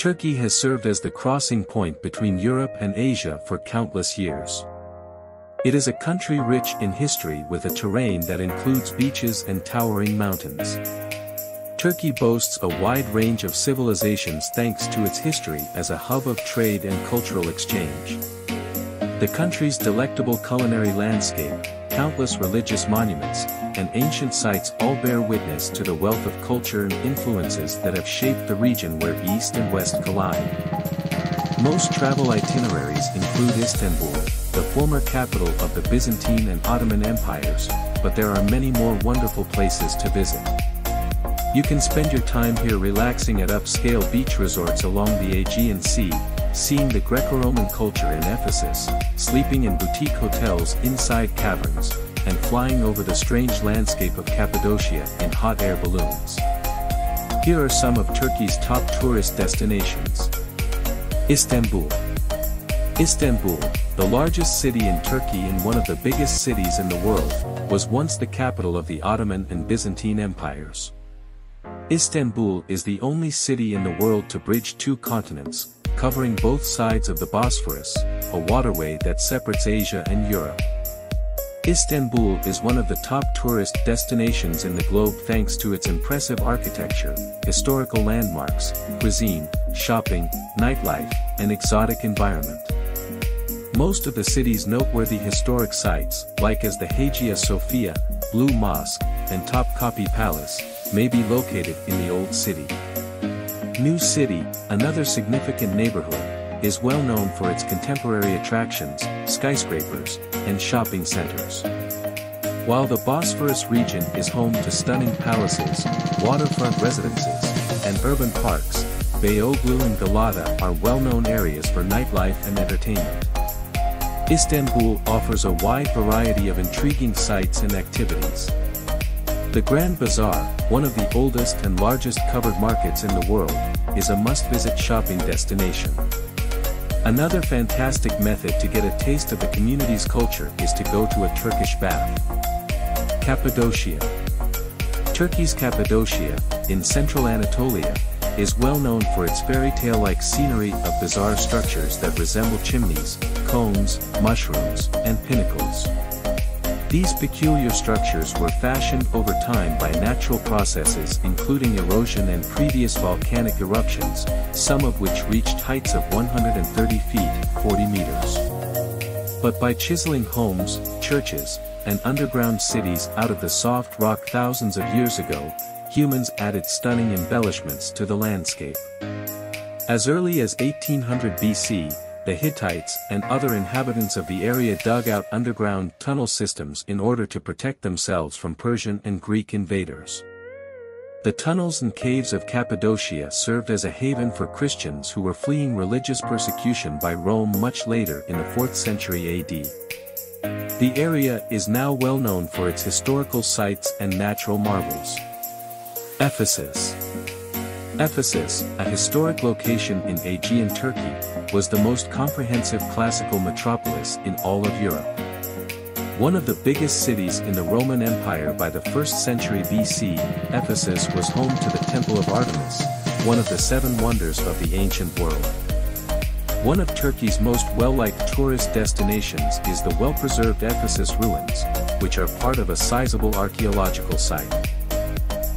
Turkey has served as the crossing point between Europe and Asia for countless years. It is a country rich in history with a terrain that includes beaches and towering mountains. Turkey boasts a wide range of civilizations thanks to its history as a hub of trade and cultural exchange. The country's delectable culinary landscape, countless religious monuments, and ancient sites all bear witness to the wealth of culture and influences that have shaped the region where East and West collide. Most travel itineraries include Istanbul, the former capital of the Byzantine and Ottoman Empires, but there are many more wonderful places to visit. You can spend your time here relaxing at upscale beach resorts along the Aegean Sea, seeing the Greco-Roman culture in Ephesus, sleeping in boutique hotels inside caverns, and flying over the strange landscape of Cappadocia in hot air balloons. Here are some of Turkey's top tourist destinations. Istanbul. Istanbul, the largest city in Turkey and one of the biggest cities in the world, was once the capital of the Ottoman and Byzantine empires. Istanbul is the only city in the world to bridge two continents, covering both sides of the Bosphorus, a waterway that separates Asia and Europe. Istanbul is one of the top tourist destinations in the globe thanks to its impressive architecture, historical landmarks, cuisine, shopping, nightlife, and exotic environment. Most of the city's noteworthy historic sites, like as the Hagia Sophia, Blue Mosque, and Topkapi Palace, may be located in the Old City. New City, another significant neighborhood, is well known for its contemporary attractions, skyscrapers, and shopping centers. While the Bosphorus region is home to stunning palaces, waterfront residences, and urban parks, Beyoğlu and Galata are well-known areas for nightlife and entertainment. Istanbul offers a wide variety of intriguing sights and activities. The Grand Bazaar, one of the oldest and largest covered markets in the world, is a must-visit shopping destination. Another fantastic method to get a taste of the community's culture is to go to a Turkish bath. Cappadocia. Turkey's Cappadocia, in central Anatolia, is well known for its fairy tale-like scenery of bizarre structures that resemble chimneys, cones, mushrooms, and pinnacles. These peculiar structures were fashioned over time by natural processes including erosion and previous volcanic eruptions, some of which reached heights of 130 feet, 40 meters. But by chiseling homes, churches, and underground cities out of the soft rock thousands of years ago, humans added stunning embellishments to the landscape. As early as 1800 BC, the Hittites and other inhabitants of the area dug out underground tunnel systems in order to protect themselves from Persian and Greek invaders. The tunnels and caves of Cappadocia served as a haven for Christians who were fleeing religious persecution by Rome much later in the 4th century AD. The area is now well known for its historical sites and natural marvels. Ephesus. Ephesus, a historic location in Aegean Turkey, was the most comprehensive classical metropolis in all of Europe. One of the biggest cities in the Roman Empire by the 1st century BC, Ephesus was home to the Temple of Artemis, one of the 7 wonders of the ancient world. One of Turkey's most well-liked tourist destinations is the well-preserved Ephesus ruins, which are part of a sizable archaeological site.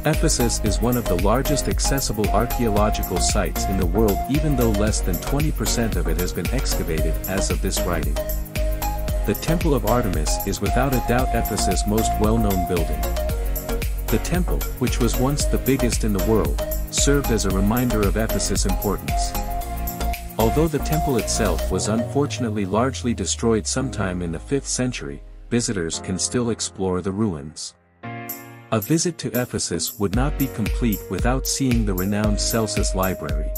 Ephesus is one of the largest accessible archaeological sites in the world even though less than 20% of it has been excavated as of this writing. The Temple of Artemis is without a doubt Ephesus' most well-known building. The temple, which was once the biggest in the world, served as a reminder of Ephesus' importance. Although the temple itself was unfortunately largely destroyed sometime in the 5th century, visitors can still explore the ruins. A visit to Ephesus would not be complete without seeing the renowned Celsus Library.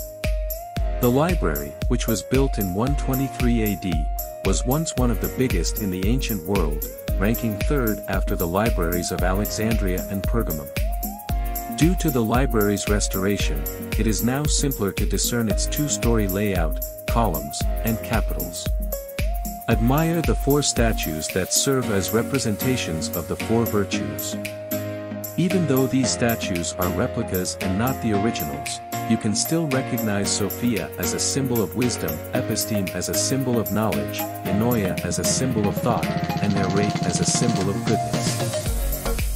The library, which was built in 123 AD, was once one of the biggest in the ancient world, ranking 3rd after the libraries of Alexandria and Pergamum. Due to the library's restoration, it is now simpler to discern its 2-story layout, columns, and capitals. Admire the 4 statues that serve as representations of the 4 virtues. Even though these statues are replicas and not the originals, you can still recognize Sophia as a symbol of wisdom, episteme as a symbol of knowledge, enoia as a symbol of thought, and nerate as a symbol of goodness.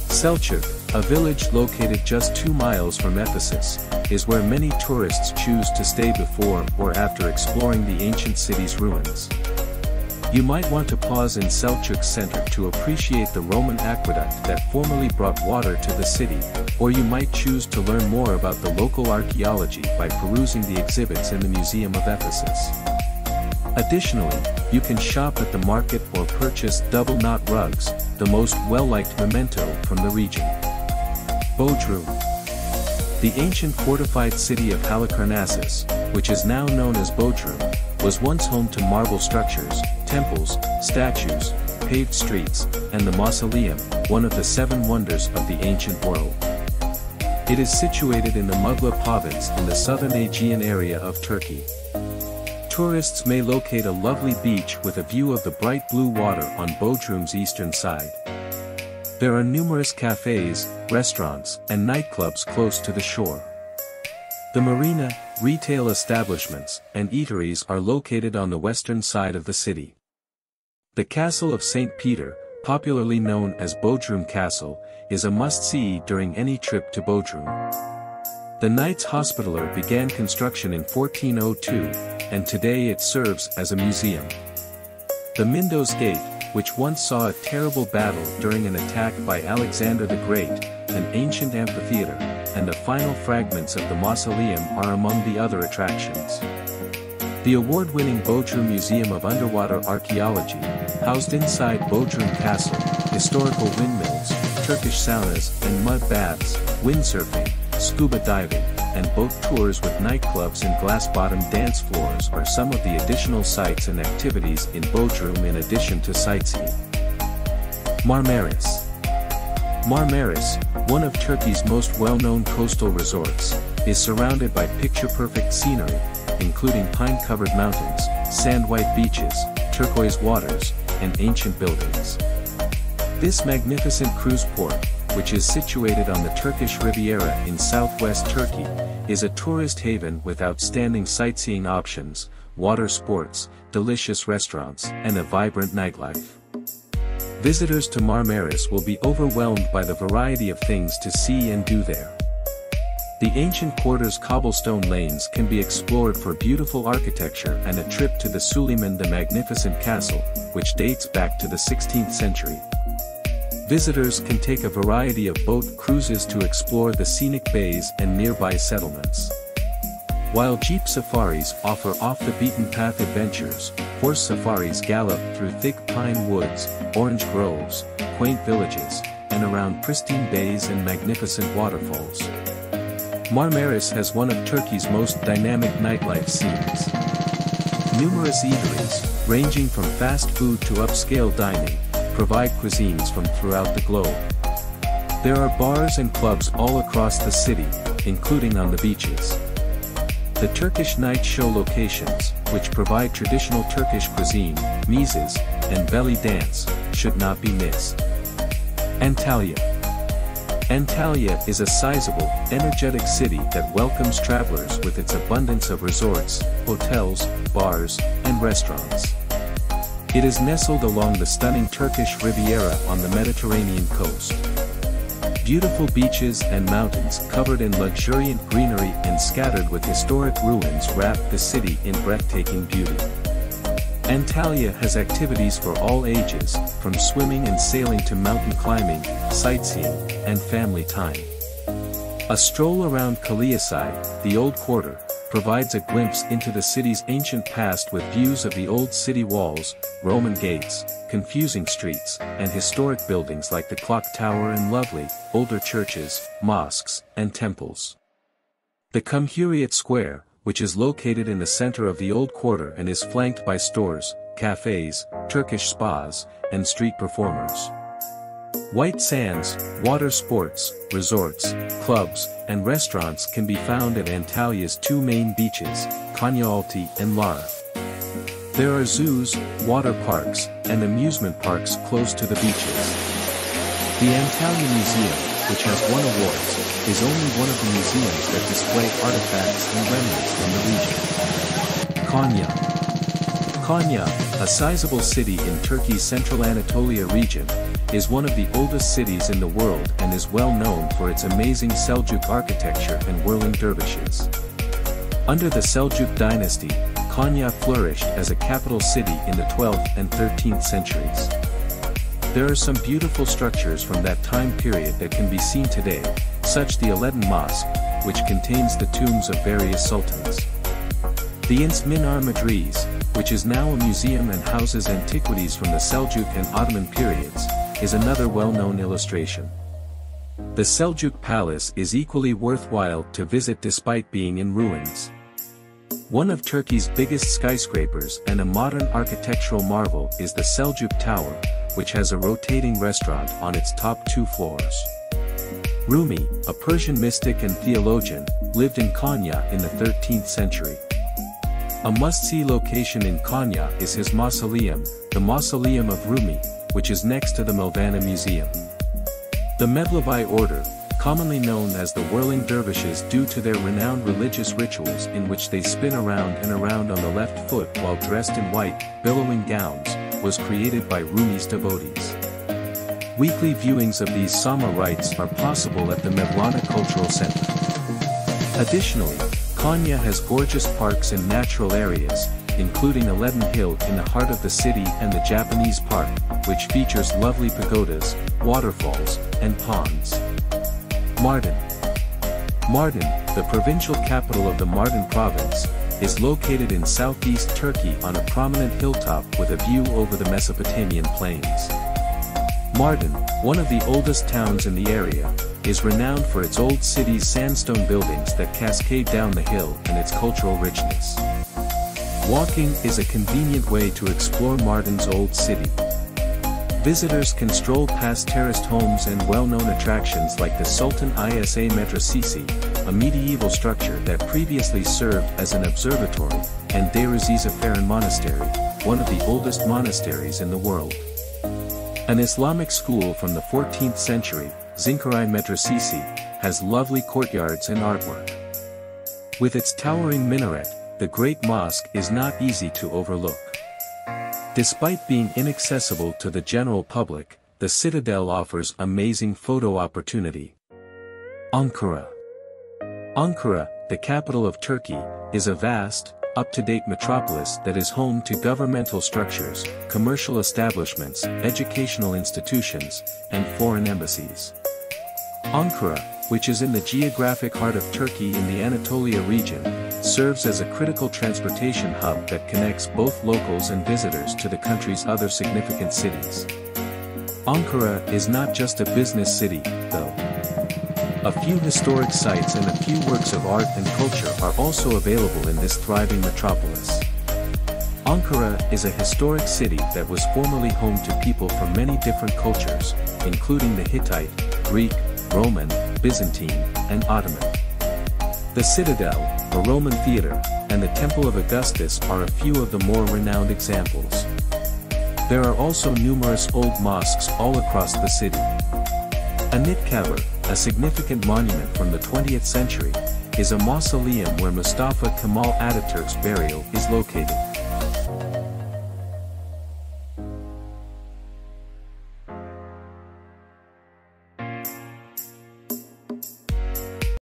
Selçuk, a village located just 2 miles from Ephesus, is where many tourists choose to stay before or after exploring the ancient city's ruins. You might want to pause in Selçuk's center to appreciate the Roman aqueduct that formerly brought water to the city, or you might choose to learn more about the local archaeology by perusing the exhibits in the Museum of Ephesus. Additionally, you can shop at the market or purchase double knot rugs, the most well-liked memento from the region. Bodrum. The ancient fortified city of Halicarnassus, which is now known as Bodrum, was once home to marble structures, temples, statues, paved streets, and the mausoleum, one of the 7 wonders of the ancient world. It is situated in the Mugla province in the southern Aegean area of Turkey. Tourists may locate a lovely beach with a view of the bright blue water on Bodrum's eastern side. There are numerous cafes, restaurants, and nightclubs close to the shore. The marina, retail establishments, and eateries are located on the western side of the city. The Castle of St. Peter, popularly known as Bodrum Castle, is a must-see during any trip to Bodrum. The Knights Hospitaller began construction in 1402, and today it serves as a museum. The Mindos Gate, which once saw a terrible battle during an attack by Alexander the Great, an ancient amphitheater, and the final fragments of the mausoleum are among the other attractions. The award-winning Bodrum Museum of Underwater Archaeology, housed inside Bodrum Castle, historical windmills, Turkish saunas and mud baths, windsurfing, scuba diving, and boat tours with nightclubs and glass-bottom dance floors are some of the additional sites and activities in Bodrum in addition to sightseeing. Marmaris. Marmaris, one of Turkey's most well-known coastal resorts, is surrounded by picture-perfect scenery, including pine-covered mountains, sand-white beaches, turquoise waters, and ancient buildings. This magnificent cruise port, which is situated on the Turkish Riviera in southwest Turkey, is a tourist haven with outstanding sightseeing options, water sports, delicious restaurants, and a vibrant nightlife. Visitors to Marmaris will be overwhelmed by the variety of things to see and do there. The ancient quarter's cobblestone lanes can be explored for beautiful architecture and a trip to the Suleiman the Magnificent Castle, which dates back to the 16th century. Visitors can take a variety of boat cruises to explore the scenic bays and nearby settlements. While jeep safaris offer off-the-beaten-path adventures, horse safaris gallop through thick pine woods, orange groves, quaint villages, and around pristine bays and magnificent waterfalls. Marmaris has one of Turkey's most dynamic nightlife scenes. Numerous eateries, ranging from fast food to upscale dining, provide cuisines from throughout the globe. There are bars and clubs all across the city, including on the beaches. The Turkish night show locations, which provide traditional Turkish cuisine, mezes, and belly dance, should not be missed. Antalya. Antalya is a sizable, energetic city that welcomes travelers with its abundance of resorts, hotels, bars, and restaurants. It is nestled along the stunning Turkish Riviera on the Mediterranean coast. Beautiful beaches and mountains covered in luxuriant greenery and scattered with historic ruins wrap the city in breathtaking beauty. Antalya has activities for all ages, from swimming and sailing to mountain climbing, sightseeing, and family time. A stroll around Caverns, the Old Quarter, provides a glimpse into the city's ancient past with views of the old city walls, Roman gates, confusing streets, and historic buildings like the Clock Tower and lovely, older churches, mosques, and temples. The Cumhuriyet Square, which is located in the center of the Old Quarter and is flanked by stores, cafes, Turkish spas, and street performers. White sands, water sports, resorts, clubs, and restaurants can be found at Antalya's 2 main beaches, Konyaaltı and Lara. There are zoos, water parks, and amusement parks close to the beaches. The Antalya Museum, which has won awards, is only one of the museums that display artifacts and remnants from the region. Konya. Konya, a sizable city in Turkey's central Anatolia region, is one of the oldest cities in the world and is well known for its amazing Seljuk architecture and whirling dervishes. Under the Seljuk dynasty, Konya flourished as a capital city in the 12th and 13th centuries. There are some beautiful structures from that time period that can be seen today, such the Aladdin Mosque, which contains the tombs of various sultans. The Ins Minar Madriz, which is now a museum and houses antiquities from the Seljuk and Ottoman periods, is another well-known illustration. The Seljuk Palace is equally worthwhile to visit despite being in ruins. One of Turkey's biggest skyscrapers and a modern architectural marvel is the Seljuk Tower, which has a rotating restaurant on its top 2 floors. Rumi, a Persian mystic and theologian, lived in Konya in the 13th century. A must-see location in Konya is his mausoleum, the Mausoleum of Rumi, which is next to the Melvana Museum. The Mevlevi order, commonly known as the whirling dervishes due to their renowned religious rituals in which they spin around and around on the left foot while dressed in white, billowing gowns, was created by Rumi's devotees. Weekly viewings of these Sama rites are possible at the Mevlana Cultural Center. Additionally, Konya has gorgeous parks and natural areas, including Aladdin Hill in the heart of the city and the Japanese Park, which features lovely pagodas, waterfalls, and ponds. Mardin. Mardin, the provincial capital of the Mardin province, is located in southeast Turkey on a prominent hilltop with a view over the Mesopotamian plains. Mardin, one of the oldest towns in the area, is renowned for its old city's sandstone buildings that cascade down the hill and its cultural richness. Walking is a convenient way to explore Mardin's old city. Visitors can stroll past terraced homes and well-known attractions like the Sultan Isa Medresesi, a medieval structure that previously served as an observatory, and Deir-ez Zaferin Monastery, one of the oldest monasteries in the world. An Islamic school from the 14th century, Zinkarai Medresesi, has lovely courtyards and artwork. With its towering minaret, the Great Mosque is not easy to overlook. Despite being inaccessible to the general public, the citadel offers amazing photo opportunity. Ankara. Ankara, the capital of Turkey, is a vast, up-to-date metropolis that is home to governmental structures, commercial establishments, educational institutions, and foreign embassies. Ankara, which is in the geographic heart of Turkey in the Anatolia region, serves as a critical transportation hub that connects both locals and visitors to the country's other significant cities. Ankara is not just a business city, though. A few historic sites and a few works of art and culture are also available in this thriving metropolis. Ankara is a historic city that was formerly home to people from many different cultures, including the Hittite, Greek, Roman, Byzantine, and Ottoman. The Citadel, a Roman theater, and the Temple of Augustus are a few of the more renowned examples. There are also numerous old mosques all across the city. Anıtkabir, a significant monument from the 20th century, is a mausoleum where Mustafa Kemal Ataturk's burial is located.